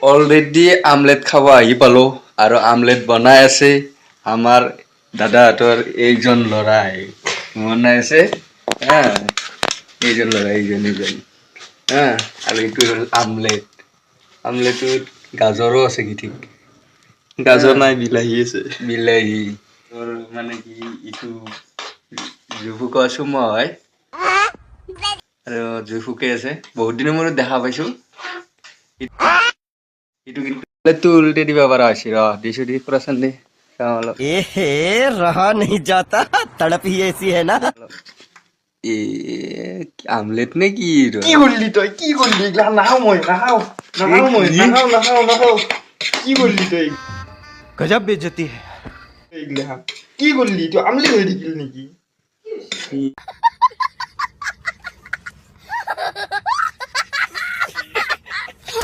already omelette খাব আহি পালো আৰু আমলেট বনাই আছে আমাৰ দাদাহঁতৰ এইজন ল'ৰাই বনাই আছে হা এইজন ল'ৰা এইজন হা আৰু এইটো হ'ল আমলেট আমলেটত গাজৰো আছে কি ঠিক গাজৰ নাই বিলাহী আছে বিলাহী মানে কি ইটো জুফুক আছো মই আৰু জুফুকে আছে বহুত দিনৰ মূৰত দেখা পাইছো itu betul dia di bawah rasi di sini perasaan deh kalau रहा नहीं जाता तड़प ही ऐसी है ना আমলেট নে কি কি করলি তুই কি করলি নাহাও মই নাহাও কি করলি তুই गजब बेइज्जती है এইগুলা কি করলি তুই আমলি হয়ে গেলি নাকি